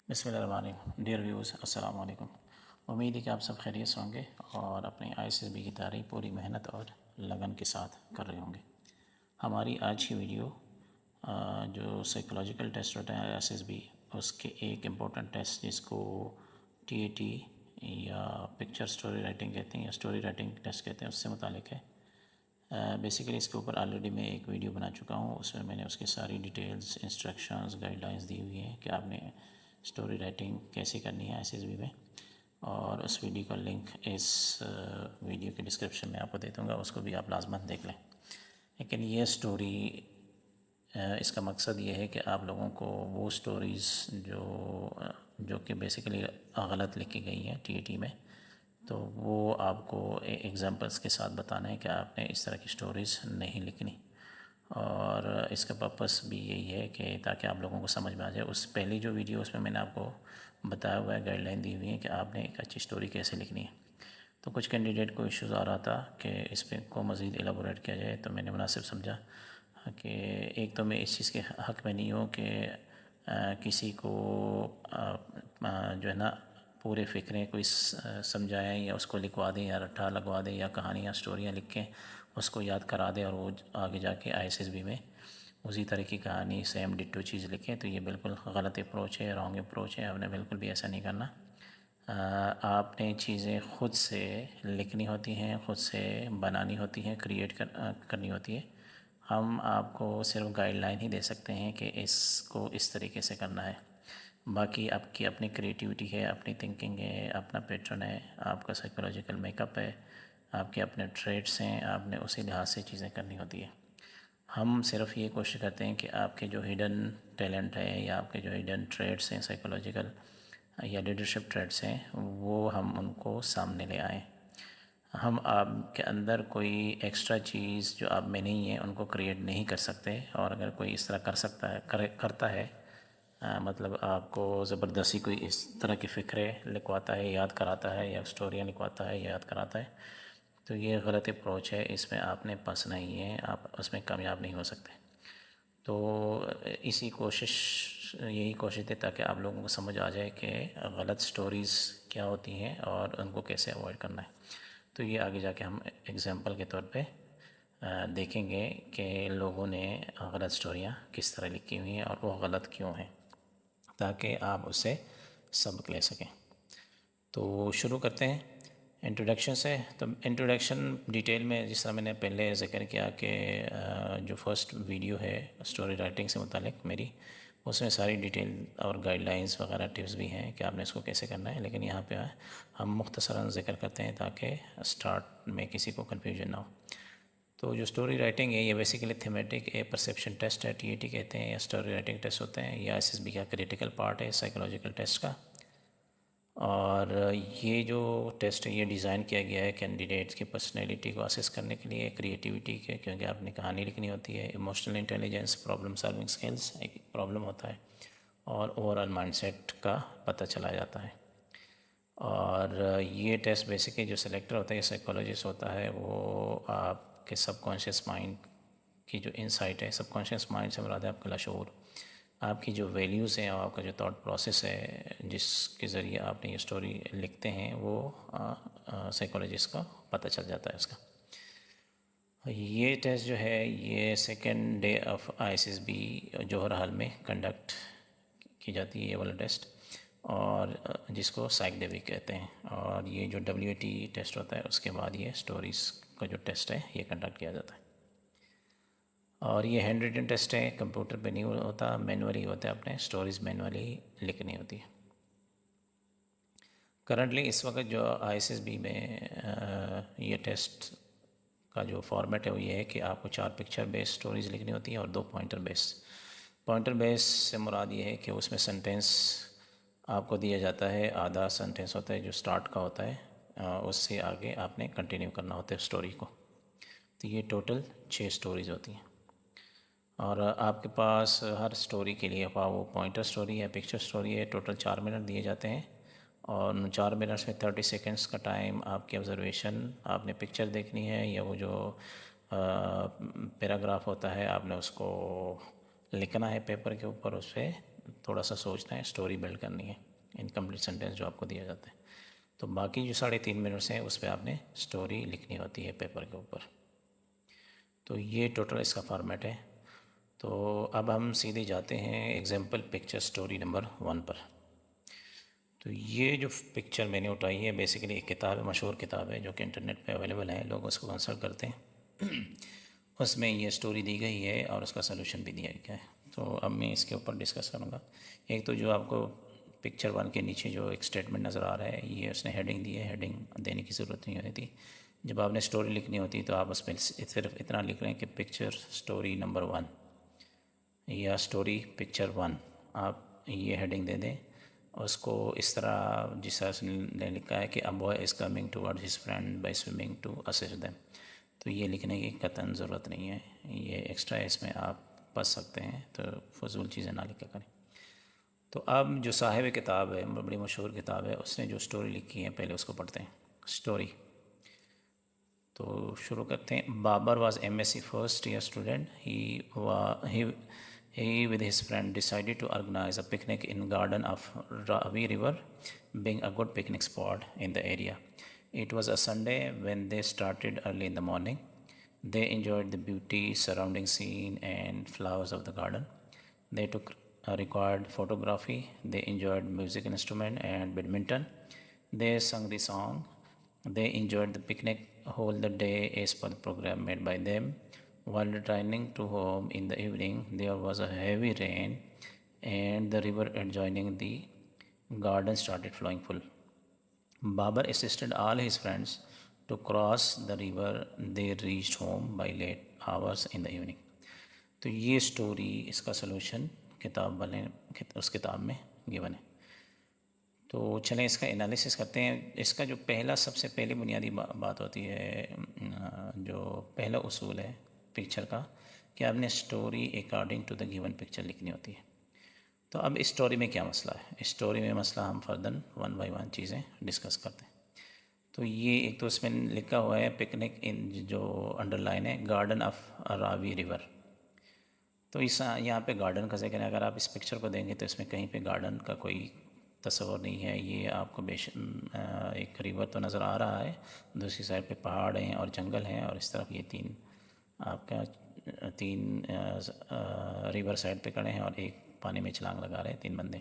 بسم اللہ الرحمن الرحیم ڈیئر ویوز السلام علیکم۔ امید ہے کہ آپ سب خیریت سے ہوں گے اور اپنی ISSB کی تیاری پوری محنت اور لگن کے ساتھ کر رہے ہوں گے۔ ہماری آج کی ویڈیو جو سائیکولوجیکل ٹیسٹ ہوتا ہے ISSB، اس کے ایک امپورٹنٹ ٹیسٹ جس کو TAT یا پکچر سٹوری رائٹنگ کہتے ہیں یا سٹوری رائٹنگ ٹیسٹ کہتے ہیں، اس سے متعلق ہے۔ بیسیکلی اس کے اوپر آلریڈی میں ایک ویڈیو بنا چکا ہوں، اس میں نے اس کی ساری ڈیٹیلز، انسٹرکشنز، گائیڈ لائنز دی ہوئی ہیں کہ آپ نے سٹوری رائٹنگ کیسے کرنی ہے ISSB میں، اور اس ویڈیو کا لنک اس ویڈیو کے ڈسکرپشن میں آپ کو دے دوں گا، اس کو بھی آپ لازماً دیکھ لیں۔ لیکن یہ سٹوری اس کا مقصد یہ ہے کہ آپ لوگوں کو وہ سٹوریز جو کہ بیسیکلی غلط لکھی گئی ہیں TAT میں، تو وہ آپ کو ایگزامپلس کے ساتھ بتانا ہے کہ آپ نے اس طرح کی سٹوریز نہیں لکھنی، اور اس کا پرپس بھی یہی ہے کہ تاکہ آپ لوگوں کو سمجھ میں آ جائے۔ اس پہلی جو ویڈیو اس میں میں نے آپ کو بتایا ہوا ہے، گائیڈ لائن دی ہوئی ہے کہ آپ نے ایک اچھی سٹوری کیسے لکھنی ہے۔ تو کچھ کینڈیڈیٹ کو ایشوز آ رہا تھا کہ اس پہ کو مزید ایلیبوریٹ کیا جائے، تو میں نے مناسب سمجھا کہ ایک تو میں اس چیز کے حق میں نہیں ہوں کہ کسی کو جو ہے نا پورے فکرے کوئی سمجھائیں یا اس کو لکھوا دیں یا رٹھا لگوا دیں یا کہانیاں سٹوریاں لکھ کے اس کو یاد کرا دیں اور وہ آگے جا کے ISSB میں اسی طرح کی کہانی سیم ڈٹو چیز لکھیں، تو یہ بالکل غلط اپروچ ہے، رانگ اپروچ ہے۔ آپ نے بالکل بھی ایسا نہیں کرنا۔ آپ نے چیزیں خود سے لکھنی ہوتی ہیں، خود سے بنانی ہوتی ہیں، کریٹ کرنی ہوتی ہے۔ ہم آپ کو صرف گائیڈ لائن ہی دے سکتے ہیں کہ اس کو اس طریقے سے کرنا ہے، باقی آپ کی اپنی کریٹیوٹی ہے، اپنی تھنکنگ ہے، اپنا پیٹرن ہے، آپ کا سائیکولوجیکل میک اپ ہے، آپ کے اپنے ٹریٹس ہیں، آپ نے اسی لحاظ سے چیزیں کرنی ہوتی ہے۔ ہم صرف یہ کوشش کرتے ہیں کہ آپ کے جو ہڈن ٹیلنٹ ہے یا آپ کے جو ہڈن ٹریٹس ہیں سائیکولوجیکل یا لیڈرشپ ٹریٹس ہیں، وہ ہم ان کو سامنے لے آئیں۔ ہم آپ کے اندر کوئی ایکسٹرا چیز جو آپ میں نہیں ہے ان کو کریٹ نہیں کر سکتے، اور اگر کوئی اس طرح کر سکتا ہے کرتا ہے مطلب آپ کو زبردستی کوئی اس طرح کی فکرے لکھواتا ہے، یاد کراتا ہے، یا سٹوریاں لکھواتا ہے، یاد کراتا ہے، تو یہ غلط اپروچ ہے۔ اس میں آپ نے پھنسنا ہی ہے، آپ اس میں کامیاب نہیں ہو سکتے۔ تو یہی کوشش تھی تاکہ آپ لوگوں کو سمجھ آ جائے کہ غلط سٹوریز کیا ہوتی ہیں اور ان کو کیسے اوائڈ کرنا ہے۔ تو یہ آگے جا کے ہم ایگزامپل کے طور پہ دیکھیں گے کہ لوگوں نے غلط سٹوریاں کس طرح لکھی ہوئی ہیں اور وہ غلط کیوں ہیں، تاکہ آپ اس سے سبق لے سکیں۔ تو شروع کرتے ہیں انٹروڈکشن سے۔ تو انٹروڈکشن ڈیٹیل میں جس طرح میں نے پہلے ذکر کیا کہ جو فرسٹ ویڈیو ہے سٹوری رائٹنگ سے متعلق میری، اس میں ساری ڈیٹیل اور گائیڈ لائنز وغیرہ ٹپس بھی ہیں کہ آپ نے اس کو کیسے کرنا ہے، لیکن یہاں پہ ہم مختصراً ذکر کرتے ہیں تاکہ اسٹارٹ میں کسی کو کنفیوژن نہ ہو۔ تو جو سٹوری رائٹنگ ہے یہ بیسیکلی تھیمیٹک پرسیپشن ٹیسٹ ہے، TAT کہتے ہیں، یا سٹوری رائٹنگ ٹیسٹ ہوتے ہیں، یا ISSB کا کریٹیکل پارٹ ہے سائیکولوجیکل ٹیسٹ کا۔ اور یہ جو ٹیسٹ ہے یہ ڈیزائن کیا گیا ہے کینڈیڈیٹس کی پرسنالٹی کو اسیس کرنے کے لیے، کریٹیوٹی کے، کیونکہ آپ نے کہانی لکھنی ہوتی ہے، emotional intelligence, problem solving skills, ایک پرابلم ہوتا ہے، اور اوور آل مائنڈ سیٹ کا پتہ چلا جاتا ہے۔ اور یہ ٹیسٹ بیسیکلی جو سلیکٹر ہوتا ہے، یہ سائیکولوجسٹ ہوتا ہے، وہ آپ کے سب کانشیس مائنڈ کی جو انسائٹ ہے، سب کانشیس مائنڈ سے مراد ہے آپ کا لاشعور، آپ کی جو ویلیوز ہیں اور آپ کا جو تھاٹ پروسیس ہے جس کے ذریعے آپ نے یہ سٹوری لکھتے ہیں، وہ سائیکولوجسٹ کا پتہ چل جاتا ہے اس کا۔ یہ ٹیسٹ جو ہے یہ second day of ISSB Jauhar hall میں کنڈکٹ کی جاتی ہے، یہ والا ٹیسٹ، اور جس کو سائیک ڈے بھی کہتے ہیں۔ اور یہ جو WAT ٹیسٹ ہوتا ہے اس کے بعد یہ سٹوریز کا جو ٹیسٹ ہے یہ کنڈکٹ کیا جاتا ہے۔ اور یہ ہینڈ ریٹن ٹیسٹ ہے، کمپیوٹر پہ نہیں ہوتا، مینولی ہوتا ہے، اپنے سٹوریز مینولی لکھنی ہوتی ہے۔ کرنٹلی اس وقت جو ISSB میں یہ ٹیسٹ کا جو فارمیٹ ہے وہ یہ ہے کہ آپ کو 4 پکچر بیس سٹوریز لکھنی ہوتی ہیں اور 2 پوائنٹر بیس۔ پوائنٹر بیس سے مراد یہ ہے کہ اس میں سنٹینس آپ کو دیا جاتا ہے، آدھا سنٹینس ہوتا ہے جو سٹارٹ کا ہوتا ہے، اس سے آگے آپ نے کنٹینیو کرنا ہوتا ہے سٹوری کو۔ تو یہ ٹوٹل 6 سٹوریز ہوتی ہیں، اور آپ کے پاس ہر سٹوری کے لیے وہ پوائنٹر سٹوری ہے، پکچر سٹوری ہے، ٹوٹل 4 منٹ دیے جاتے ہیں، اور ان 4 منٹس میں 30 سیکنڈس کا ٹائم آپ کی آبزرویشن، آپ نے پکچر دیکھنی ہے یا وہ جو پیراگراف ہوتا ہے آپ نے اس کو لکھنا ہے پیپر کے اوپر، اس پہ تھوڑا سا سوچنا ہے، اسٹوری بلڈ کرنی ہے، انکمپلیٹ سینٹینس جو آپ کو دیا جاتا ہے، تو باقی جو 3.5 منٹس ہیں اس پہ آپ نے اسٹوری لکھنی ہوتی ہے پیپر کے اوپر. تو یہ ٹوٹل اس کا فارمیٹ ہے. تو اب ہم سیدھے جاتے ہیں ایگزامپل پکچر اسٹوری نمبر 1 پر. تو یہ جو پکچر میں نے اٹھائی ہے بیسیکلی ایک کتاب ہے، مشہور کتاب ہے جو کہ انٹرنیٹ پہ اویلیبل ہے، لوگ اس کو کنسلٹ کرتے ہیں. اس میں یہ اسٹوری دی گئی ہے اور اس کا سلوشن بھی دیا گیا ہے. تو اب میں اس کے اوپر ڈسکس کروں گا. ایک تو جو آپ کو پکچر 1 کے نیچے جو ایک اسٹیٹمنٹ نظر آ رہا ہے، یہ اس نے ہیڈنگ دی ہے. ہیڈنگ دینے کی ضرورت نہیں ہوتی. جب آپ نے اسٹوری لکھنی ہوتی تو آپ اس میں صرف اتنا لکھ رہے ہیں کہ پکچر اسٹوری نمبر 1 یا اسٹوری پکچر 1، آپ یہ ہیڈنگ دے دیں. اس کو اس طرح جس طرح سے نے لکھا ہے کہ a boy is coming toward his friend by swimming to assist them, تو یہ لکھنے کی قطعاً ضرورت نہیں ہے. یہ ایکسٹرا اس میں آپ پڑھ سکتے ہیں، تو فضول چیزیں نہ لکھا کریں. تو اب جو صاحب کتاب ہے، بڑی مشہور کتاب ہے، اس نے جو اسٹوری لکھی ہے پہلے اس کو پڑھتے ہیں. اسٹوری تو شروع کرتے ہیں. Babar was MSc first year student. He with his friend decided to organize a picnic in garden of Ravi River, being a good picnic spot in the area. It was a Sunday when they started early in the morning. They enjoyed the beauty, surrounding scene and flowers of the garden. They took required photography. They enjoyed music instrument and badminton. They sung the song. They enjoyed the picnic whole the day as per the program made by them. While returning to home in the evening, there was a heavy rain and the river adjoining the garden started flowing full. Babar assisted all his friends to cross the river. They reached home by late hours in the evening. تو یہ story, اس کا solution کتاب والے اس کتاب میں given ہے. تو چلیں اس کا انالیسس کرتے ہیں. اس کا جو سب سے پہلی بنیادی بات ہوتی ہے، جو پہلا اصول ہے پکچر کا، کہ آپ نے story according to the given picture لکھنی ہوتی ہے. تو اب اسٹوری میں کیا مسئلہ ہے؟ اسٹوری میں مسئلہ ہم فرداً 1 بائی 1 چیزیں ڈسکس کرتے ہیں. تو یہ ایک تو اس میں لکھا ہوا ہے پکنک ان، جو انڈر لائن ہے، گارڈن آف راوی ریور. تو یہاں پہ گارڈن کا ذکر ہے. اگر آپ اس پکچر کو دیں گے تو اس میں کہیں پہ گارڈن کا کوئی تصور نہیں ہے. یہ آپ کو ایک ریور تو نظر آ رہا ہے، دوسری سائڈ پہ پہاڑ ہیں اور جنگل ہیں، اور اس طرف یہ تین ریور سائڈ پہ کھڑے ہیں اور ایک پانی میں چھلانگ لگا رہے ہیں 3 بندے.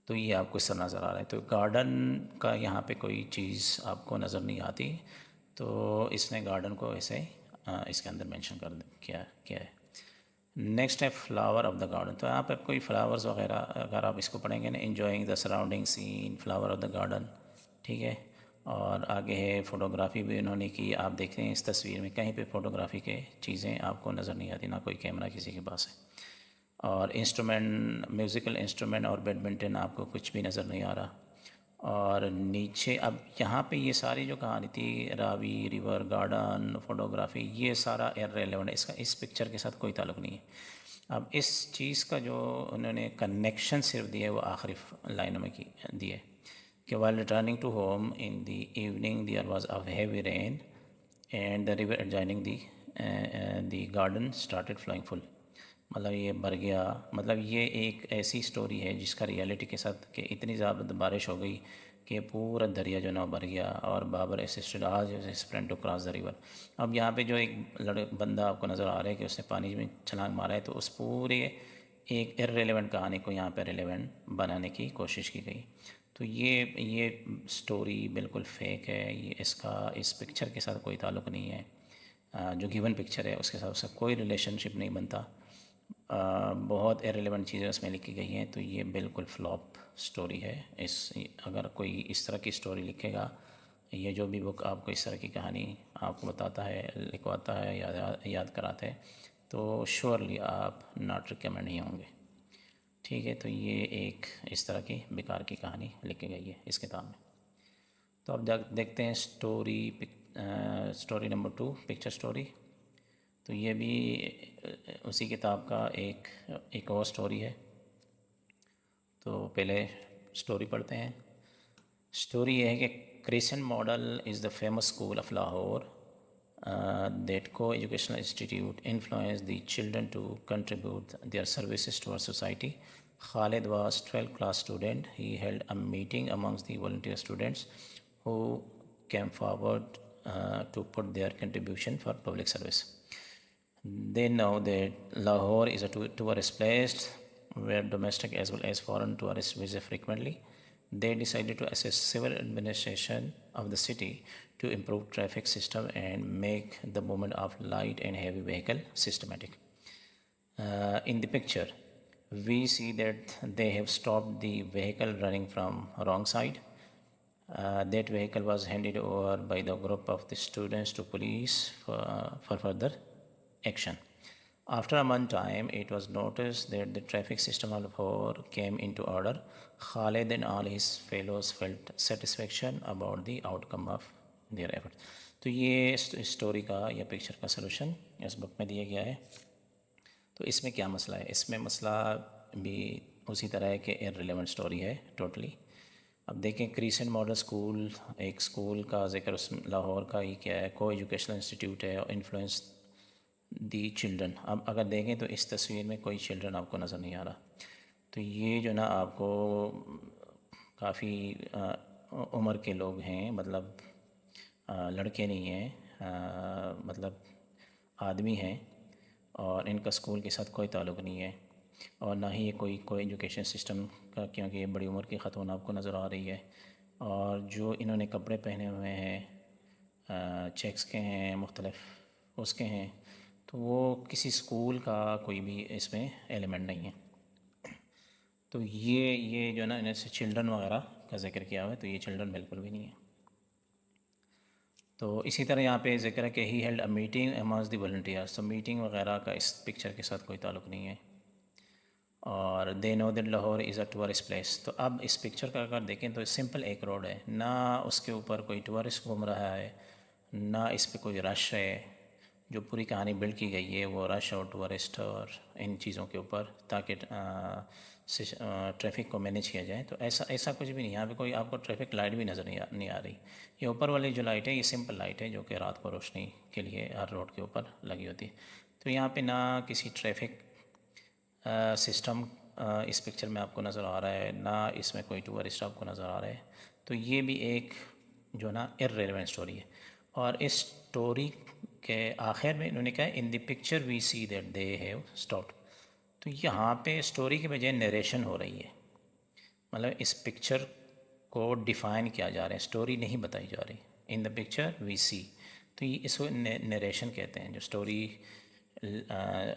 تو یہ آپ کو اس طرح نظر آ رہا ہے. تو گارڈن کا یہاں پہ کوئی چیز آپ کو نظر نہیں آتی، تو اس نے گارڈن کو ایسے اس کے اندر مینشن کیا ہے. نیکسٹ ہے فلاور آف دا گارڈن. تو یہاں پر کوئی فلاورز وغیرہ اگر آپ اس کو پڑھیں گے نا، enjoying the surrounding scene, flower of the garden, ٹھیک ہے. اور آگے ہے فوٹوگرافی بھی انہوں نے کی. آپ دیکھ رہے ہیں اس تصویر میں کہیں پہ فوٹوگرافی کے چیزیں آپ کو نظر نہیں آتی، نہ کوئی کیمرہ کسی کے پاس ہے. اور انسٹرومنٹ، میوزیکل انسٹرومنٹ اور بیڈمنٹن آپ کو کچھ بھی نظر نہیں آ رہا. اور نیچے اب یہاں پہ یہ ساری جو کہانی تھی، راوی ریور، گارڈن، فوٹوگرافی، یہ سارا ارریلیونٹ ہے، اس کا اس پکچر کے ساتھ کوئی تعلق نہیں ہے. اب اس چیز کا جو انہوں نے کنیکشن صرف دیا ہے وہ آخری لائنوں میں دی ہے کہ while returning to home in the evening there was a heavy rain and the river adjoining the garden started flowing full. مطلب یہ بھر گیا، مطلب یہ ایک ایسی سٹوری ہے جس کا ریالٹی کے ساتھ کہ اتنی زیادہ بارش ہو گئی کہ پورا دریا جو نا بھر گیا. اور Babar assisted all his friend to cross the river. اب یہاں پہ جو ایک بندہ آپ کو نظر آ رہا ہے کہ اس نے پانی میں چھلانگ مارا ہے، تو اس پورے ایک ارریلیونٹ کہانی کو یہاں پہ ریلیونٹ بنانے کی کوشش کی گئی. تو یہ سٹوری بالکل فیک ہے. یہ اس پکچر کے ساتھ کوئی تعلق نہیں ہے. جو گیون پکچر ہے اس کے ساتھ اس کا کوئی ریلیشن شپ نہیں بنتا. بہت ارریلیونٹ چیزیں اس میں لکھی گئی ہیں. تو یہ بالکل فلاپ سٹوری ہے. اگر کوئی اس طرح کی سٹوری لکھے گا، یہ جو بھی بک آپ کو اس طرح کی کہانی آپ کو بتاتا ہے، لکھواتا ہے، یاد کراتا ہے، تو شیورلی آپ ناٹ ریکمینڈ ہی ہوں گے. ٹھیک ہے. تو یہ ایک اس طرح کی بیکار کی کہانی لکھی گئی ہے اس کتاب میں. تو اب دیکھتے ہیں اسٹوری نمبر 2، پکچر اسٹوری. تو یہ بھی اسی کتاب کا ایک اور اسٹوری ہے. تو پہلے اسٹوری پڑھتے ہیں. اسٹوری یہ ہے کہ Crescent Model is the famous school of Lahore that کو educational institute influence the children to contribute their services to our society Khalid was 12th class student. He held a meeting amongst the volunteer students who came forward to put their contribution for public service. They know that Lahore is a tourist place where domestic as well as foreign tourists visit frequently. They decided to assist civil administration of the city to improve traffic system and make the movement of light and heavy vehicle systematic. In the picture, we see that they have stopped the vehicle running from wrong side. That vehicle was handed over by the group of the students to police for further action. After a month time, it was noticed that the traffic system of Lahore came into order. Khalid and all his fellows felt satisfaction about the outcome of their effort. تو یہ story کا یا picture کا solution اس بک میں دیا گیا ہے. تو اس میں کیا مسئلہ ہے؟ اس میں مسئلہ بھی اسی طرح ہے کہ ریلیونٹ اسٹوری ہے ٹوٹلی. اب دیکھیں کریسنٹ ماڈل اسکول ایک اسکول کا ذکر اس لاہور کا ہی کیا ہے، کو ایجوکیشنل انسٹیٹیوٹ ہے اور انفلوئنس دی چلڈرن. اب اگر دیکھیں تو اس تصویر میں کوئی چلڈرن آپ کو نظر نہیں آ رہا. تو یہ جو نا آپ کو کافی عمر کے لوگ ہیں، مطلب لڑکے نہیں ہیں، مطلب آدمی ہیں، اور ان کا اسکول کے ساتھ کوئی تعلق نہیں ہے اور نہ ہی یہ کوئی ایجوکیشن سسٹم کا، کیونکہ یہ بڑی عمر کی خاتون آپ کو نظر آ رہی ہے. اور جو انہوں نے کپڑے پہنے ہوئے ہیں چیکس کے ہیں، مختلف اس کے ہیں، تو وہ کسی اسکول کا کوئی بھی اس میں ایلیمنٹ نہیں ہے. تو یہ جو ہے نا انہیں سے چلڈرن وغیرہ کا ذکر کیا ہوا ہے، تو یہ چلڈرن بالکل بھی نہیں ہے. تو اسی طرح یہاں پہ ذکر ہے کہ he held a meeting amongst the volunteers. تو میٹنگ وغیرہ کا اس پکچر کے ساتھ کوئی تعلق نہیں ہے. اور they know that Lahore is a tourist place. تو اب اس پکچر کا اگر دیکھیں تو سمپل ایک روڈ ہے، نہ اس کے اوپر کوئی ٹورسٹ گھوم رہا ہے، نہ اس پہ کوئی رش ہے. جو پوری کہانی بلڈ کی گئی ہے وہ رش اور ٹورسٹ اور ان چیزوں کے اوپر، تاکہ ٹریفک کو مینیج کیا جائے. تو ایسا کچھ بھی نہیں. یہاں پہ کوئی آپ کو ٹریفک لائٹ بھی نظر نہیں آ رہی. یہ اوپر والی جو لائٹ ہے یہ سمپل لائٹ ہے جو کہ رات کو روشنی کے لیے ہر روڈ کے اوپر لگی ہوتی ہے. تو یہاں پہ نہ کسی ٹریفک سسٹم اس پکچر میں آپ کو نظر آ رہا ہے، نہ اس میں کوئی ٹورسٹ آپ کو نظر آ رہا ہے. تو یہ بھی ایک جو نا ارریلیونٹ اسٹوری ہے. اور اس اسٹوری کے آخر میں انہوں نے کہا in the picture we see that they have stopped. تو یہاں پہ اسٹوری کے بجائے نیریشن ہو رہی ہے، مطلب اس پکچر کو ڈیفائن کیا جا رہا ہے، اسٹوری نہیں بتائی جا رہی. ان دا پکچر وی سی، تو یہ اس کو نیریشن کہتے ہیں. جو اسٹوری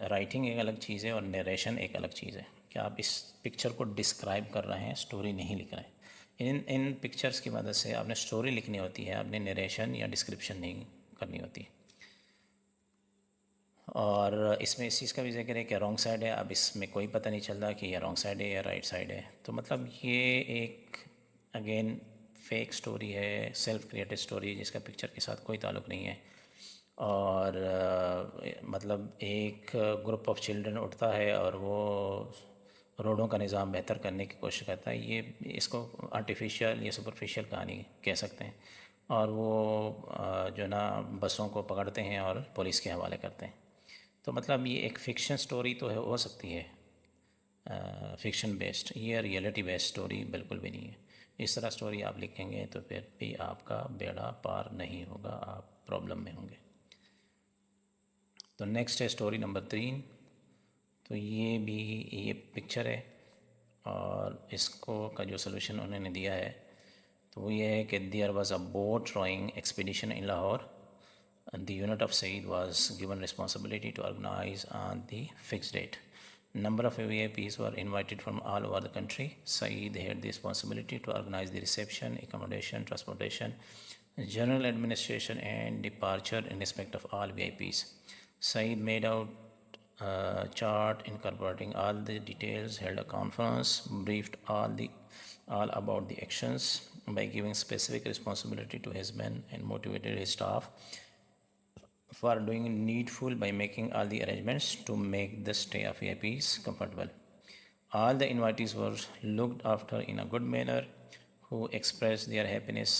رائٹنگ ایک الگ چیز ہے اور نیریشن ایک الگ چیز ہے، کہ آپ اس پکچر کو ڈسکرائب کر رہے ہیں، اسٹوری نہیں لکھ رہے ہیں. ان پکچرز کی مدد سے آپ نے اسٹوری لکھنی ہوتی ہے، آپ نے نیریشن یا ڈسکرپشن نہیں کرنی ہوتی. اور اس میں اس چیز کا بھی ذکر ہے کہ رانگ سائڈ ہے. اب اس میں کوئی پتہ نہیں چلتا کہ یہ رانگ سائڈ ہے یا رائٹ سائڈ ہے. تو مطلب یہ ایک اگین فیک سٹوری ہے، سیلف کریٹڈ سٹوری، جس کا پکچر کے ساتھ کوئی تعلق نہیں ہے. اور مطلب ایک گروپ آف چلڈرن اٹھتا ہے اور وہ روڈوں کا نظام بہتر کرنے کی کوشش کرتا ہے. یہ اس کو آرٹیفیشیل یا سپرفیشیل کہانی کہہ سکتے ہیں. اور وہ جو نا بسوں کو پکڑتے ہیں اور پولیس کے حوالے کرتے ہیں. تو مطلب یہ ایک فکشن سٹوری تو ہو سکتی ہے، فکشن بیسڈ. یہ ریئلٹی بیسڈ سٹوری بالکل بھی نہیں ہے. اس طرح سٹوری آپ لکھیں گے تو پھر بھی آپ کا بیڑا پار نہیں ہوگا، آپ پرابلم میں ہوں گے. تو نیکسٹ ہے اسٹوری نمبر 3. تو یہ بھی یہ پکچر ہے اور اس کو کا جو سلوشن انہوں نے دیا ہے تو وہ یہ ہے کہ there was a boat rowing expedition in Lahore. The unit of Saeed was given responsibility to organize on the fixed date. Number of VIPs were invited from all over the country. Saeed had the responsibility to organize the reception, accommodation, transportation, general administration and departure in respect of all VIPs. Saeed made out a chart incorporating all the details, held a conference, briefed all about the actions by giving specific responsibility to his men and motivated his staff for doing needful by making all the arrangements to make the stay of VIPs comfortable. All the invitees were looked after in a good manner, who expressed their happiness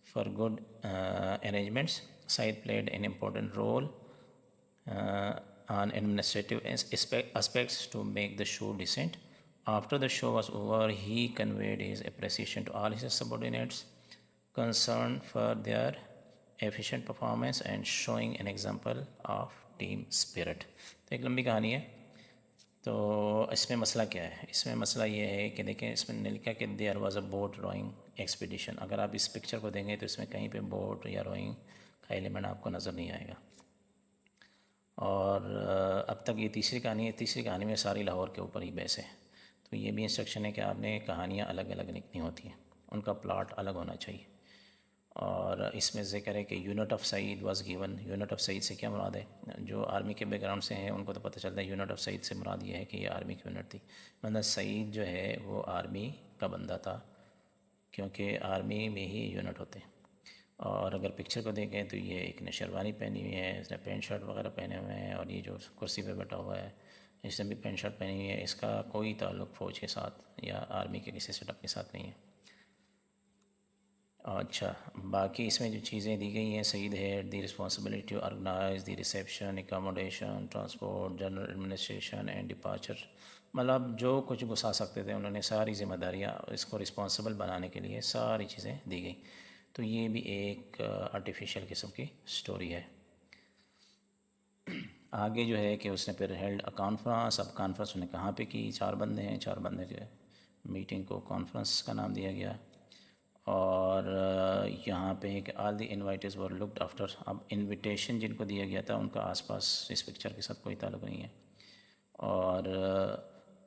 for good arrangements. Saeed played an important role on administrative aspects to make the show decent. After the show was over, he conveyed his appreciation to all his subordinates, concern for their efficient performance and showing an example of team spirit. تو ایک لمبی کہانی ہے. تو اس میں مسئلہ کیا ہے؟ اس میں مسئلہ یہ ہے کہ دیکھیں اس میں نے لکھا کہ there was a boat rowing expedition. اگر آپ اس پکچر کو دیں گے تو اس میں کہیں پہ بوٹ یا روئنگ کا ایلیمنٹ آپ کو نظر نہیں آئے گا. اور اب تک یہ تیسری کہانی ہے. تیسری کہانی میں ساری لاہور کے اوپر ہی بیس ہے. تو یہ بھی انسٹرکشن ہے کہ آپ نے کہانیاں الگ الگ لکھنی ہوتی ہیں, ان کا پلاٹ الگ ہونا چاہیے. اور اس میں ذکر ہے کہ unit of Saeed was given. Unit of Saeed سے کیا مراد ہے؟ جو آرمی کے بیک گراؤنڈ سے ہیں ان کو تو پتہ چلتا ہے یونٹ آف سعید سے مراد یہ ہے کہ یہ آرمی کی یونٹ تھی. مطلب سعید جو ہے وہ آرمی کا بندہ تھا, کیونکہ آرمی میں ہی یونٹ ہوتے ہیں. اور اگر پکچر کو دیکھیں تو یہ ایک نے شیروانی پہنی ہوئی ہے, اس نے پینٹ شرٹ وغیرہ پہنے ہوئے ہیں, اور یہ جو کرسی پہ بیٹھا ہوا ہے اس نے بھی پینٹ شرٹ پہنی ہوئی ہے. اس کا کوئی تعلق فوج کے ساتھ یا آرمی کے کسی سیٹ اپ کے ساتھ نہیں ہے. اچھا, باقی اس میں جو چیزیں دی گئی ہیں, Saeed had the responsibility to organise the reception, accommodation, transport, general administration and departure. مطلب جو کچھ گھسا سکتے تھے انہوں نے ساری ذمہ داریاں اس کو رسپانسبل بنانے کے لیے ساری چیزیں دی گئیں. تو یہ بھی ایک آرٹیفیشیل قسم کی سٹوری ہے. آگے جو ہے کہ اس نے پھر ہیلڈ کانفرنس. اب کانفرنس انہیں کہاں پہ کی؟ 4 بندے ہیں, 4 بندے جو ہے میٹنگ کو کانفرنس کا نام دیا گیا. اور یہاں پہ ہے کہ آل دی انوائٹرز ور لکڈ آفٹر. اب انویٹیشن جن کو دیا گیا تھا ان کا آس پاس اس پکچر کے ساتھ کوئی تعلق نہیں ہے. اور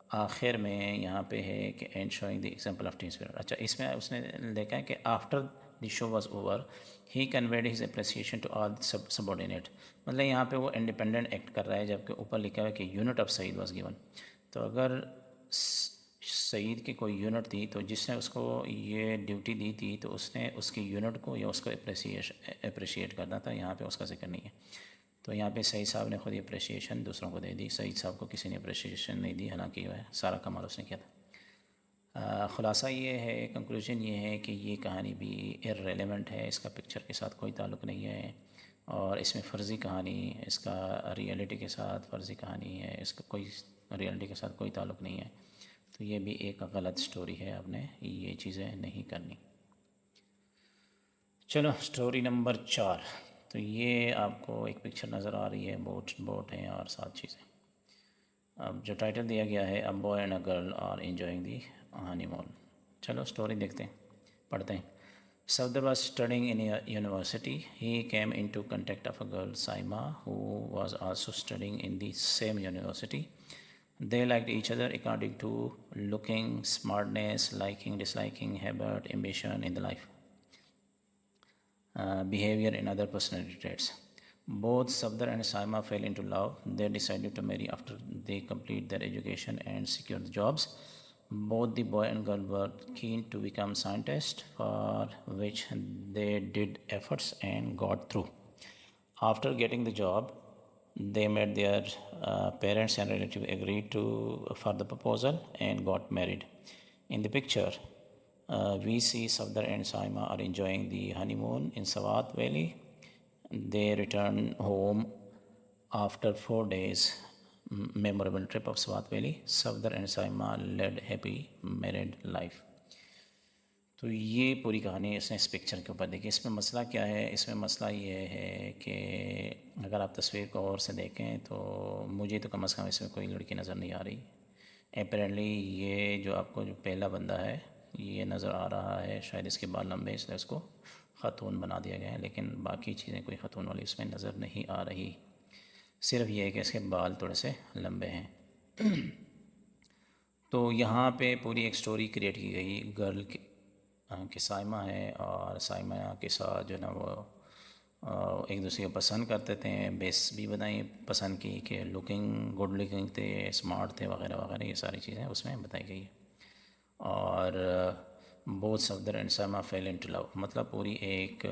آخر میں یہاں پہ ہے کہ and showing the example of team spirit. اچھا, اس میں اس نے دیکھا ہے کہ after the show was over he conveyed his appreciation to all subordinate. مطلب یہاں پہ وہ انڈیپینڈنٹ ایکٹ کر رہا ہے, جبکہ اوپر لکھا ہے کہ unit of Saeed was given. تو اگر سعید کی کوئی یونٹ تھی تو جس نے اس کو یہ ڈیوٹی دی تھی تو اس نے اس کی یونٹ کو یا اس کو اپریشیٹ کرنا تھا. یہاں پہ اس کا ذکر نہیں ہے. تو یہاں پہ سعید صاحب نے خود اپریشیشن دوسروں کو دے دی. سعید صاحب کو کسی نے اپریشیشن نہیں دی, حالانکہ جو ہے سارا کمال اس نے کیا تھا. خلاصہ یہ ہے, کنکلوژن یہ ہے کہ یہ کہانی بھی ارریلیونٹ ہے, اس کا پکچر کے ساتھ کوئی تعلق نہیں ہے. اور اس میں فرضی کہانی, اس کا ریئلٹی کے ساتھ فرضی کہانی ہے, اس کا کوئی ریئلٹی کے ساتھ کوئی تعلق نہیں ہے. تو یہ بھی ایک غلط سٹوری ہے, آپ نے یہ چیزیں نہیں کرنی. چلو سٹوری نمبر 4. تو یہ آپ کو ایک پکچر نظر آ رہی ہے, بوٹ ہیں اور 7 چیزیں. اب جو ٹائٹل دیا گیا ہے, a boy and a girl are enjoying the honeymoon. چلو سٹوری دیکھتے ہیں, پڑھتے ہیں. Safdar was studying in a university. He came into contact of a girl, Saima, who was also studying in the same university. They liked each other according to looking, smartness, liking, disliking, habit, ambition in the life, behavior and other personality traits. Both Safdar and Saima fell into love. They decided to marry after they complete their education and secure the jobs. Both the boy and girl were keen to become scientists, for which they did efforts and got through. After getting the job, they met their parents and relatives agreed for the proposal and got married. In the picture, we see Safdar and Saima are enjoying the honeymoon in Swat Valley. They return home after 4 days memorable trip of Swat Valley. Safdar and Saima led happy married life. تو یہ پوری کہانی اس نے اس picture کے اوپر دیکھی. اس میں مسئلہ کیا ہے؟ اس میں مسئلہ یہ ہے کہ اگر آپ تصویر کو غور سے دیکھیں تو مجھے تو کم از کم اس میں کوئی لڑکی نظر نہیں آ رہی. اپیرنٹلی یہ جو آپ کو جو پہلا بندہ ہے یہ نظر آ رہا ہے, شاید اس کے بال لمبے اس لیے اس کو خاتون بنا دیا گیا ہے, لیکن باقی چیزیں کوئی خاتون والی اس میں نظر نہیں آ رہی. صرف یہ ہے کہ اس کے بال تھوڑے سے لمبے ہیں. تو یہاں پہ پوری ایک سٹوری کریٹ کی گئی گرل کہ سائمہ ہے, اور سائمہ کے ساتھ جو ہے نا وہ ایک دوسرے کو پسند کرتے تھے. بیس بھی بتائیں پسند کی کہ لکنگ گڈ لکنگ تھے, اسمارٹ تھے وغیرہ وغیرہ, یہ ساری چیزیں اس میں بتائی گئی. اور both Safdar and Saima fell into love, مطلب پوری ایک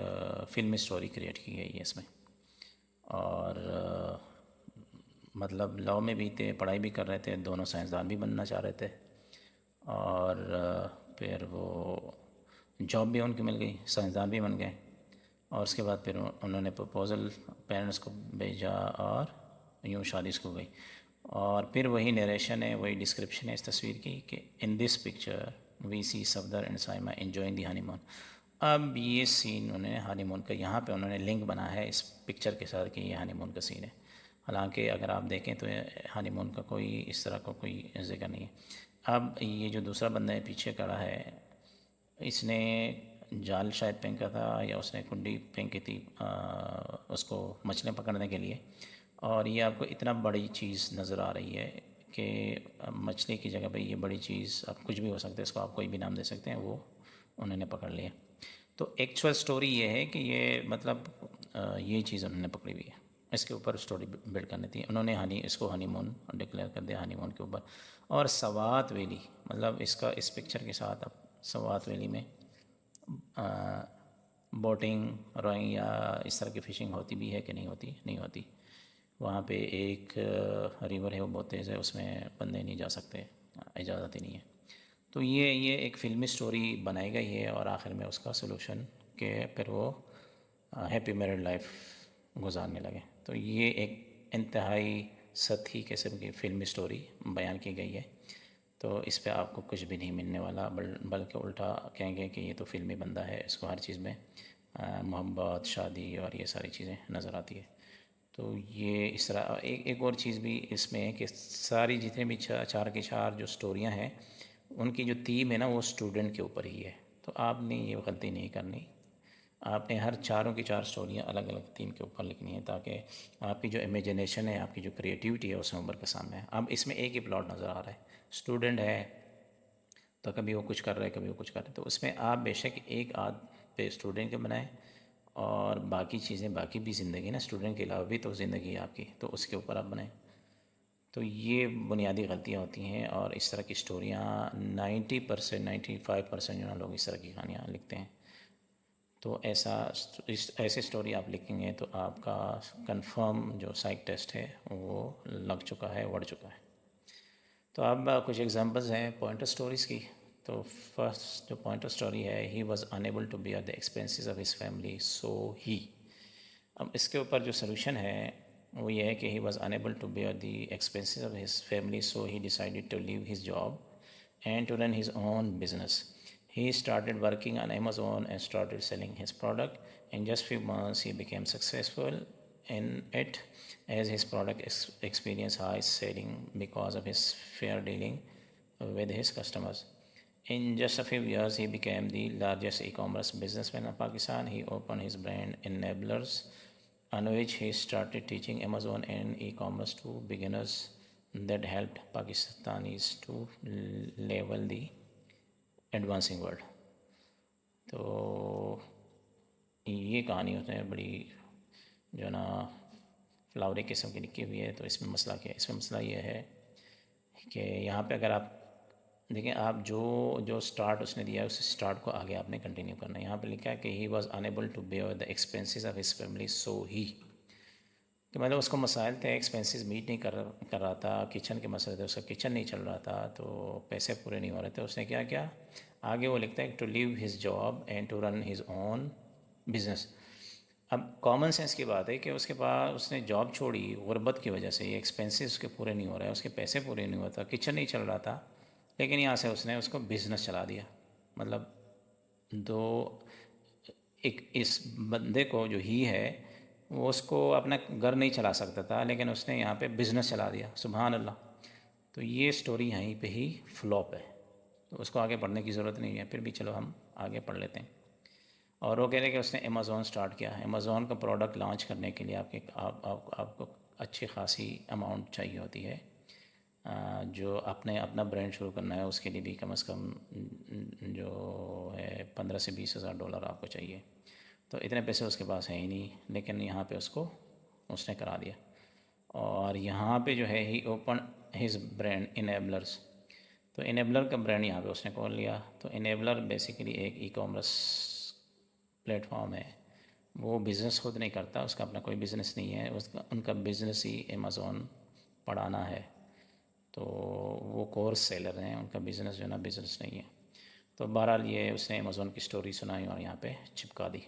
فلمی سٹوری کریٹ کی گئی ہے اس میں. اور مطلب لو میں بھی تھے, پڑھائی بھی کر رہے تھے, دونوں سائنسدان بھی بننا چاہ رہے تھے. اور پھر وہ جاب بھی ان کی مل گئی, سائنسدان بھی بن گئے. اور اس کے بعد پھر انہوں نے پرپوزل پیرنٹس کو بھیجا اور یوں شادی اس کو گئی. اور پھر وہی نیریشن ہے، وہی ڈسکرپشن ہے اس تصویر کی کہ in this picture we see Safdar and Saima enjoying the honeymoon. اب یہ سین انہوں نے ہانی مون کا یہاں پہ انہوں نے لنک بنا ہے اس پکچر کے ساتھ کہ یہ ہانی مون کا سین ہے، حالانکہ اگر آپ دیکھیں تو ہانی مون کا کوئی اس طرح کا کوئی ذکر نہیں ہے۔ اب یہ جو دوسرا بندہ ہے پیچھے کھڑا ہے، اس نے جال شاید پھینکا تھا یا اس نے کنڈی پھینکی تھی اس کو مچھلیاں پکڑنے کے لیے، اور یہ آپ کو اتنا بڑی چیز نظر آ رہی ہے کہ مچھلی کی جگہ پہ یہ بڑی چیز اب کچھ بھی ہو سکتا ہے، اس کو آپ کوئی بھی نام دے سکتے ہیں، وہ انہوں نے پکڑ لیا۔ تو ایکچوئل سٹوری یہ ہے کہ یہ مطلب یہ چیز انہوں نے پکڑی ہوئی ہے، اس کے اوپر سٹوری بلڈ کرنی تھی انہوں نے، اس کو ہانی مون ڈکلیئر کر دیا ہانی مون کے اوپر۔ اور سوات ویلی مطلب اس پکچر کے ساتھ اب سوات ویلی میں بوٹنگ روئنگ یا اس طرح کی فشنگ ہوتی بھی ہے کہ نہیں ہوتی۔ وہاں پہ ایک ریور ہے وہ بہت تیز ہے، اس میں بندے نہیں جا سکتے، اجازت ہی نہیں ہے۔ تو یہ ایک فلمی سٹوری بنائی گئی ہے، اور آخر میں اس کا سلوشن کہ پھر وہ ہیپی میرڈ لائف گزارنے لگے۔ تو یہ ایک انتہائی سطحی قسم کی فلمی سٹوری بیان کی گئی ہے، تو اس پہ آپ کو کچھ بھی نہیں ملنے والا، بلکہ الٹا کہیں گے کہ یہ تو فلمی بندہ ہے، اس کو ہر چیز میں محبت، شادی اور یہ ساری چیزیں نظر آتی ہے۔ تو یہ اس طرح ایک اور چیز بھی اس میں ہے کہ ساری جتنے بھی چار کے چار جو سٹوریاں ہیں ان کی جو تھیم ہے نا وہ اسٹوڈنٹ کے اوپر ہی ہے۔ تو آپ نے یہ غلطی نہیں کرنی، آپ نے ہر چاروں کی چار سٹوریاں الگ الگ تھیم کے اوپر لکھنی ہے، تاکہ آپ کی جو امیجنیشن ہے، آپ کی جو کریٹیوٹی ہے اس میں ابھر کے سامنے ہے۔ اب اس میں ایک ہی پلاٹ نظر آ رہا ہے، اسٹوڈنٹ ہے تو کبھی وہ کچھ کر رہا ہے کبھی وہ کچھ کر رہا ہے، تو اس میں آپ بے شک ایک آدھ پہ اسٹوڈنٹ کے بنائیں، اور باقی چیزیں باقی بھی زندگی نا، اسٹوڈنٹ کے علاوہ بھی تو زندگی ہے آپ کی، تو اس کے اوپر آپ بنائیں۔ تو یہ بنیادی غلطیاں ہوتی ہیں، اور اس طرح کی سٹوریاں 90% 95% جو نا لوگ اس طرح کی کہانیاں لکھتے ہیں۔ تو ایسے سٹوری آپ لکھیں گے تو آپ کا کنفرم جو سائیک ٹیسٹ ہے وہ لگ چکا ہے، وڑ چکا ہے۔ تو اب کچھ ایگزامپلز ہیں پوائنٹر سٹوریز کی۔ تو فرسٹ جو پوائنٹر سٹوری ہے، he was unable to bear the expenses of his family so he. اب اس کے اوپر جو سلوشن ہے وہ یہ ہے کہ he was unable to bear the expenses of his family so he decided to leave his job and to run his own business. He started working on Amazon and started selling his product. In just few months, he became successful in it as his product experienced high selling because of his fair dealing with his customers. In just a few years, he became the largest e-commerce businessman in Pakistan. He opened his brand Enablers, on which he started teaching Amazon and e-commerce to beginners that helped Pakistanis to level the advancing world. تو یہ کہانی اس نے بڑی جو نا فلاوری قسم کی لکھی ہوئی ہے۔ تو اس میں مسئلہ کیا ہے؟ اس میں مسئلہ یہ ہے کہ یہاں پہ اگر آپ دیکھیں، آپ جو سٹارٹ اس نے دیا ہے اس سٹارٹ کو آگے آپ نے کنٹینیو کرنا ہے۔ یہاں پہ لکھا ہے کہ he was unable to bear the expenses of his family so he, کہ مطلب اس کو مسائل تھے، ایکسپینسز میٹ نہیں کر رہا تھا، کچن کے مسئلے تھے، اس کا کچن نہیں چل رہا تھا، تو پیسے پورے نہیں ہو رہے تھے، اس نے کیا آگے وہ لکھتا ہے to leave his job and to run his own business. اب کامن سینس کی بات ہے کہ اس کے پاس اس نے جاب چھوڑی غربت کی وجہ سے، یہ ایکسپینسز اس کے پورے نہیں ہو رہے، اس کے پیسے پورے نہیں ہوتا، کچن نہیں چل رہا تھا، لیکن یہاں سے اس نے اس کو بزنس چلا دیا۔ مطلب اس بندے کو جو ہی ہے وہ اس کو اپنا گھر نہیں چلا سکتا تھا، لیکن اس نے یہاں پہ بزنس چلا دیا، سبحان اللہ۔ تو یہ سٹوری یہیں پہ ہی فلاپ ہے، تو اس کو آگے پڑھنے کی ضرورت نہیں ہے، پھر بھی چلو ہم آگے پڑھ لیتے ہیں۔ اور وہ کہہ رہے کہ اس نے امیزون سٹارٹ کیا ہے۔ امیزون کا پروڈکٹ لانچ کرنے کے لیے آپ کو اچھی خاصی اماؤنٹ چاہیے ہوتی ہے، جو اپنا برانڈ شروع کرنا ہے اس کے لیے بھی کم از کم جو ہے 15 سے 20 ہزار ڈالر آپ کو چاہیے۔ تو اتنے پیسے اس کے پاس ہیں ہی نہیں، لیکن یہاں پہ اس نے کرا دیا۔ اور یہاں پہ جو ہے ہی اوپن ہز برانڈ انیبلرز، تو انیبلر کا برانڈ یہاں پہ اس نے کھول لیا۔ تو انیبلر بیسیکلی ایک ای کامرس پلیٹ فارم ہے، وہ بزنس خود نہیں کرتا، اس کا اپنا کوئی بزنس نہیں ہے، ان کا بزنس ہی امیزون پڑھانا ہے، تو وہ کورس سیلر ہیں، ان کا بزنس جو ہے نا بزنس نہیں ہے۔ تو بہرحال یہ اس نے امیزون کی سٹوری سنائی اور یہاں پہ چپکا دی۔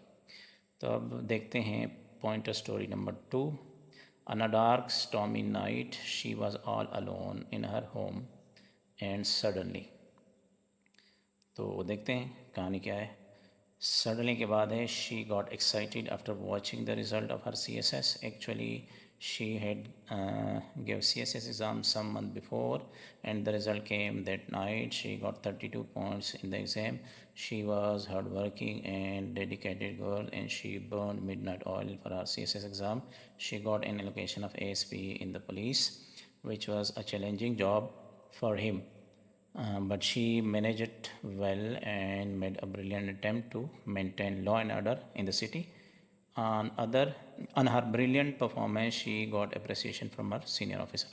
تو اب دیکھتے ہیں pointer story number 2، On a dark, stormy night, she was all alone in her home, and suddenly. تو دیکھتے ہیں کہانی کیا ہے. سڈنلی کے بعد ہے she got excited after watching the result of her C S S. Actually she had gave CSS exam some month before, and the result came that night. She got 32 points in the exam. She was hardworking and dedicated girl, and she burned midnight oil for her CSS exam. She got an allocation of ASP in the police, which was a challenging job for him. But she managed it well and made a brilliant attempt to maintain law and order in the city. On her brilliant performance, she got appreciation from her senior officer.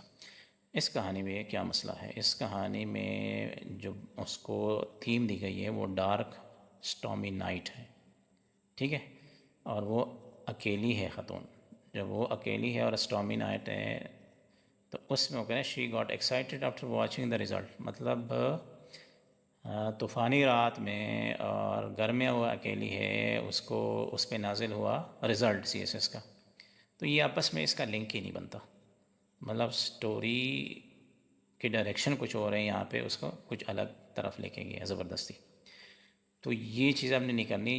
اس کہانی میں کیا مسئلہ ہے؟ اس کہانی میں جو اس کو theme دی گئی ہے وہ ڈارک اسٹارمی نائٹ ہے، ٹھیک ہے، اور وہ اکیلی ہے خاتون. جب وہ اکیلی ہے اور اسٹارمی نائٹ ہے تو اس میں وہ کہہ رہے ہیں شی got excited after watching the result, مطلب طوفانی رات میں اور گھر میں وہ اکیلی ہے، اس پہ نازل ہوا رزلٹ سی ایس ایس کا. تو یہ آپس میں اس کا لنک ہی نہیں بنتا، مطلب سٹوری کی ڈائریکشن کچھ ہو رہے ہیں، یہاں پہ اس کو کچھ الگ طرف لے کے گیا زبردستی. تو یہ چیز آپ نے نہیں کرنی.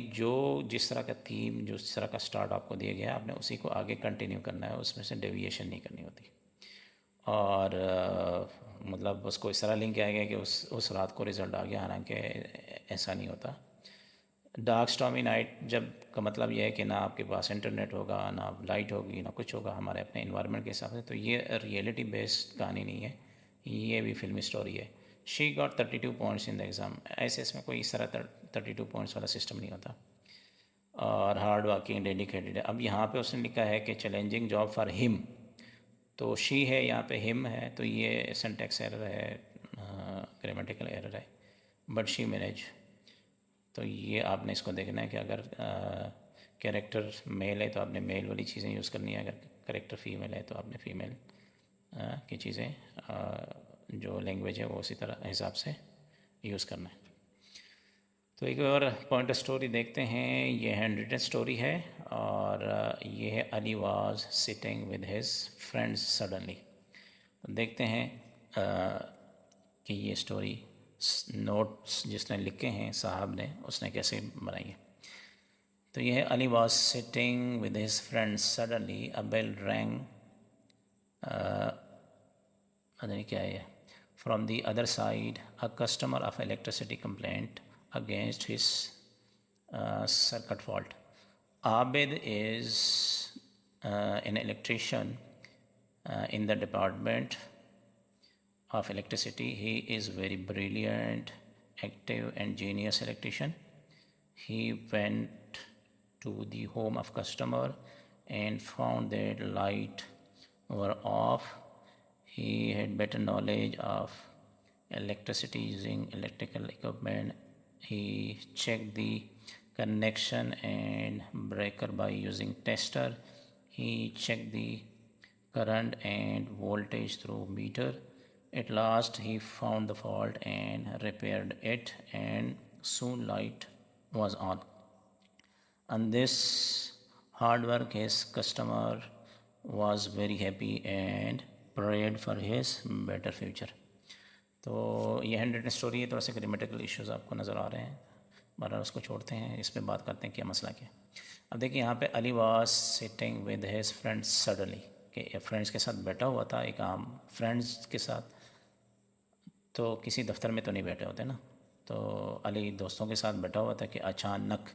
جس طرح کا تھیم، جس طرح کا سٹارٹ آپ کو دیا گیا، آپ نے اسی کو آگے کنٹینیو کرنا ہے، اس میں سے ڈیویشن نہیں کرنی ہوتی. اور مطلب اس کو اس طرح لنک کیا گیا کہ اس رات کو رزلٹ آ گیا، حالانکہ ایسا نہیں ہوتا. ڈارک اسٹارمی نائٹ جب کا مطلب یہ ہے کہ نہ آپ کے پاس انٹرنیٹ ہوگا، نہ لائٹ ہوگی، نہ کچھ ہوگا ہمارے اپنے انوائرمنٹ کے حساب سے. تو یہ ریئلٹی بیسڈ کہانی نہیں ہے، یہ بھی فلمی اسٹوری ہے. She got 32 points in the exam. ایسے اس میں کوئی اس طرح 32 پوائنٹس والا سسٹم نہیں ہوتا. اور ہارڈ ورکنگ، ڈیڈیکیٹڈ ہے. اب یہاں پہ اس نے لکھا ہے کہ چیلنجنگ جاب فار ہم، تو شی ہے یہاں پہ ہم ہے، تو یہ سینٹیکس ایرر ہے، گرامیٹیکل ایرر ہے. بٹ شی مینیج، تو یہ آپ نے اس کو دیکھنا ہے کہ اگر کیریکٹر میل ہے تو آپ نے میل والی چیزیں یوز کرنی ہے، اگر کریکٹر فیمیل ہے تو آپ نے فیمیل کی چیزیں جو لینگویج ہے وہ اسی طرح حساب سے یوز کرنا ہے. تو ایک اور پوائنٹ اسٹوری دیکھتے ہیں. یہ ہینڈ ریٹن اسٹوری ہے اور یہ ہے Ali was sitting with his friends suddenly. دیکھتے ہیں کہ یہ اسٹوری نوٹس جس نے لکھے ہیں صاحب نے، اس نے کیسے بنائی ہے. تو یہ ہے Ali was sitting with his friend suddenly a bell ring, پتہ نہیں کیا ہے، from the other side a customer of electricity complaint against his circuit fault. Abid is an electrician in the department of electricity. He is very brilliant, active and genius electrician. He went to the home of customer and found that light were off. He had better knowledge of electricity using electrical equipment. He checked the connection and breaker by using tester. He checked the current and voltage through meter. At last he found the fault and repaired it, and soon light was on. On this hard work his customer was very happy and prayed for his better future. تو یہ hand written story ہے، تھوڑا سا grammatical issues آپ کو نظر آ رہے ہیں، بہرحال اس کو چھوڑتے ہیں، اس پہ بات کرتے ہیں کیا مسئلہ کیا. اب دیکھیں یہاں پہ Ali was sitting with his friends suddenly, کہ فرینڈس کے ساتھ بیٹھا ہوا تھا، ایک عام فرینڈس کے ساتھ، تو کسی دفتر میں تو نہیں بیٹھے ہوتے نا، تو علی دوستوں کے ساتھ بیٹھا ہوا تھا کہ اچانک.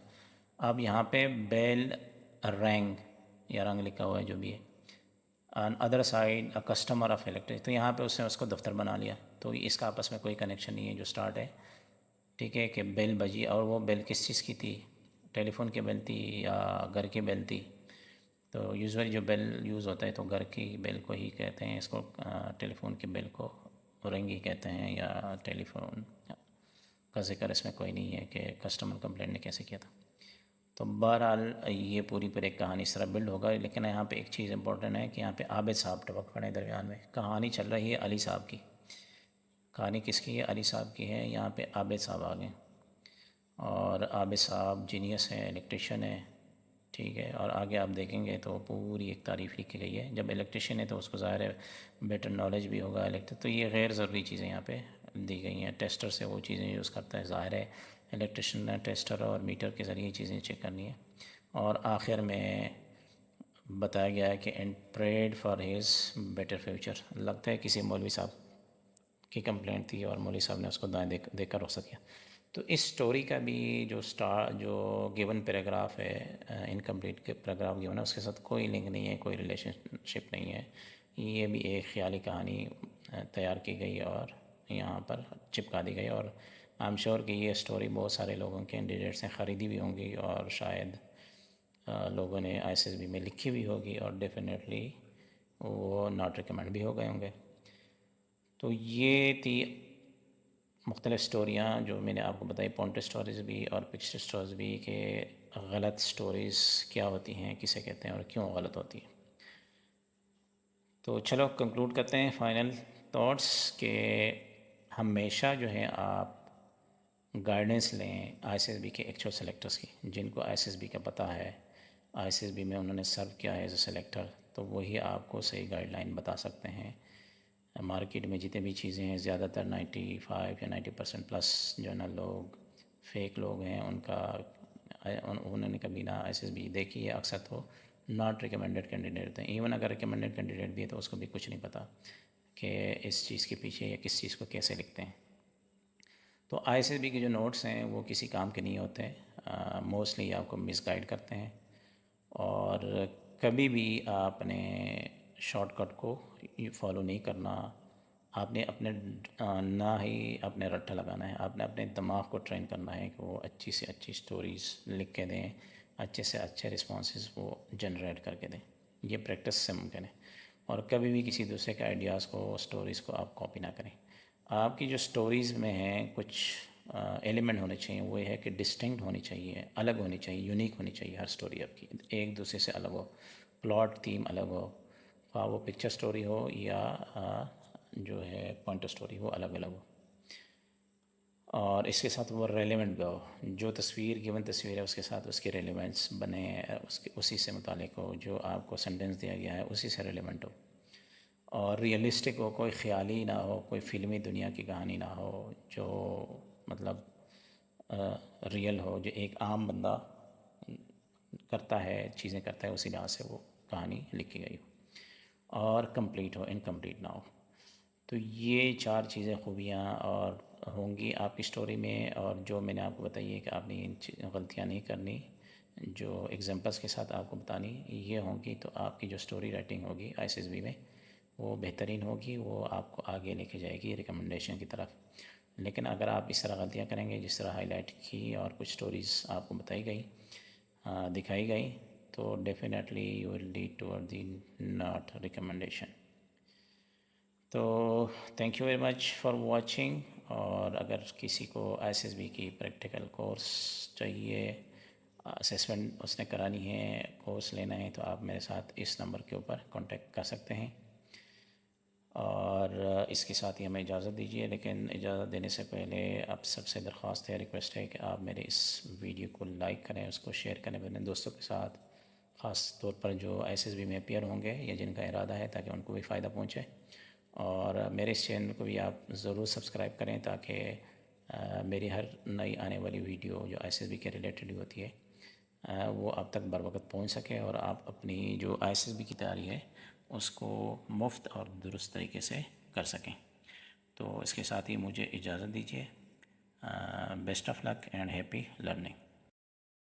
اب یہاں پہ بیل رینگ یا رنگ لکھا ہوا ہے جو بھی ہے، on other side a customer of electric, تو یہاں پہ اس نے اس کو دفتر بنا لیا. تو اس کا آپس میں کوئی کنیکشن نہیں ہے. جو سٹارٹ ہے ٹھیک ہے کہ بیل بجی، اور وہ بیل کس چیز کی تھی؟ ٹیلی فون کی بیل تھی یا گھر کی بیل تھی؟ تو یوزلی جو بیل یوز ہوتا ہے تو گھر کی بیل کو ہی کہتے ہیں، اس کو ٹیلی فون کی بیل کو رنگ ہی کہتے ہیں، یا ٹیلی فون کا ذکر اس میں کوئی نہیں ہے کہ کسٹمر کمپلینٹ نے کیسے کیا تھا. تو بہرحال یہ پوری پر ایک کہانی اس طرح بلڈ ہوگا. لیکن یہاں پہ ایک چیز امپورٹنٹ ہے کہ یہاں پہ عابد صاحب ٹپک پڑے درمیان میں. کہانی چل رہی ہے علی صاحب کی، کہانی کس کی ہے؟ علی صاحب کی ہے. یہاں پہ عابد صاحب آ گئے، اور عابد صاحب جینیس ہیں، الیکٹریشین ہیں، ٹھیک ہے، اور آگے آپ دیکھیں گے تو پوری ایک تعریف لکھی گئی ہے. جب الیکٹریشین ہے تو اس کو ظاہر ہے بیٹر نالج بھی ہوگا تو یہ غیر ضروری چیزیں یہاں پہ دی گئی ہیں. ٹیسٹر سے وہ چیزیں یوز کرتا ہے، ظاہر ہے الیکٹریشین نے ٹیسٹر اور میٹر کے ذریعے چیزیں چیک کرنی ہے. اور آخر میں بتایا گیا ہے کہ and prayed for his better future. لگتا ہے کسی مولوی صاحب کی کمپلینٹ تھی اور مولوی صاحب نے اس کو دائیں دیکھ کر رخصت کیا. تو اس سٹوری کا بھی جو گیون پیراگراف ہے، انکمپلیٹ کے پیراگراف گیون ہے، اس کے ساتھ کوئی لنک نہیں ہے، کوئی ریلیشن شپ نہیں ہے. یہ بھی ایک خیالی کہانی تیار کی گئی اور یہاں پر چپکا دی گئی. اور آئی ایم شیور کہ یہ سٹوری بہت سارے لوگوں کے کینڈیڈیٹس نے خریدی بھی ہوں گی اور شاید لوگوں نے آئی ایس ایس بی میں لکھی بھی ہوگی اور ڈیفینیٹلی وہ ناٹ ریکمینڈ بھی ہو گئے ہوں گے. تو یہ تھی مختلف سٹوریاں جو میں نے آپ کو بتائی، پوائنٹر سٹوریز بھی اور پکچر سٹوریز بھی، کہ غلط سٹوریز کیا ہوتی ہیں، کسے کہتے ہیں اور کیوں غلط ہوتی ہیں. تو چلو کنکلوڈ کرتے ہیں فائنل تھاٹس کہ ہمیشہ جو ہے آپ گائیڈنس لیں آئی ایس ایس بی کے ایکچوئل سلیکٹرز کی، جن کو آئی ایس ایس بی کا پتہ ہے، آئی ایس ایس بی میں انہوں نے سرو کیا ہے ایز اے سلیکٹر، تو وہی آپ کو صحیح گائیڈ لائن بتا سکتے ہیں. مارکیٹ میں جتنے بھی چیزیں ہیں زیادہ تر 95 یا 90% پلس جو ہے نا لوگ فیک لوگ ہیں، انہوں نے کبھی نہ آئی ایس ایس بی دیکھی ہے، اکثر تو ناٹ ریکمینڈیڈ کینڈیڈیٹ ہیں. ایون اگر ریکمینڈیڈ کینڈیڈیٹ بھی ہے تو اس کو بھی کچھ نہیں پتہ کہ اس چیز کے پیچھے یا کس چیز کو کیسے لکھتے ہیں. تو آئی ایس ایس بی کے جو نوٹس ہیں وہ کسی کام کے نہیں ہوتے، موسٹلی آپ کو مس گائیڈ کرتے ہیں. اور کبھی بھی آپ نے شارٹ کٹ کو فالو نہیں کرنا. آپ نے اپنے نہ ہی اپنے رٹھا لگانا ہے، آپ نے اپنے دماغ کو ٹرین کرنا ہے کہ وہ اچھی سے اچھی سٹوریز لکھ کے دیں، اچھے سے اچھے رسپانسز وہ جنریٹ کر کے دیں. یہ پریکٹس سے ممکن ہے. اور کبھی بھی کسی دوسرے کے آئیڈیاز کو، سٹوریز کو آپ کاپی نہ کریں. آپ کی جو سٹوریز میں ہیں کچھ ایلیمنٹ ہونے چاہیے، وہ یہ ہے کہ ڈسٹنکٹ ہونی چاہیے، الگ ہونی چاہیے، یونیک ہونی چاہیے. ہر سٹوری آپ کی ایک دوسرے سے الگ ہو، پلاٹ تھیم الگ ہو، وہ پکچر سٹوری ہو یا جو ہے پوائنٹر سٹوری ہو، الگ الگ ہو. اور اس کے ساتھ وہ ریلیونٹ بھی ہو، جو تصویر گیون تصویر ہے اس کے ساتھ اس کے ریلیونٹس بنے، اسی سے متعلق ہو، جو آپ کو سینٹینس دیا گیا ہے اسی سے ریلیونٹ ہو. اور ریئلسٹک ہو، کوئی خیالی نہ ہو، کوئی فلمی دنیا کی کہانی نہ ہو، جو مطلب ریئل ہو، جو ایک عام بندہ کرتا ہے، چیزیں کرتا ہے، اسی لحاظ سے وہ کہانی لکھی گئی ہو. اور کمپلیٹ ہو، انکمپلیٹ نہ ہو. تو یہ 4 چیزیں خوبیاں اور ہوں گی آپ کی سٹوری میں. اور جو میں نے آپ کو بتائی ہے کہ آپ نے ان غلطیاں نہیں کرنی، جو ایگزامپلس کے ساتھ آپ کو بتانی یہ ہوں گی، تو آپ کی جو سٹوری رائٹنگ ہوگی آئی ایس ایس بی میں وہ بہترین ہوگی، وہ آپ کو آگے لے کے جائے گی ریکمنڈیشن کی طرف. لیکن اگر آپ اس طرح غلطیاں کریں گے جس طرح ہائی لائٹ کی اور کچھ سٹوریز آپ کو بتائی گئی، دکھائی گئی، تو definitely you will lead toward the not recommendation. تو thank you very much for watching. اور اگر کسی کو آئی ایس ایس بی کی پریکٹیکل کورس چاہیے، اسیسمنٹ اس نے کرانی ہے، کورس لینا ہے، تو آپ میرے ساتھ اس نمبر کے اوپر کانٹیکٹ کر سکتے ہیں. اور اس کے ساتھ ہی ہمیں اجازت دیجیے، لیکن اجازت دینے سے پہلے آپ سب سے درخواست ہے، ریکویسٹ ہے کہ آپ میرے اس ویڈیو کو لائک کریں، اس کو شیئر کریں اپنے دوستوں کے ساتھ، خاص طور پر جو آئی ایس ایس بی میں اپیئر ہوں گے یا جن کا ارادہ ہے، تاکہ ان کو بھی فائدہ پہنچے. اور میرے اس چینل کو بھی آپ ضرور سبسکرائب کریں تاکہ میری ہر نئی آنے والی ویڈیو جو آئی ایس ایس بی کے ریلیٹڈ ہوتی ہے وہ آپ تک بر وقت پہنچ سکے، اور آپ اپنی جو آئی ایس ایس بی کی تیاری ہے اس کو مفت اور درست طریقے سے کر سکیں. تو اس کے ساتھ ہی مجھے اجازت دیجیے. Best of luck and happy learning.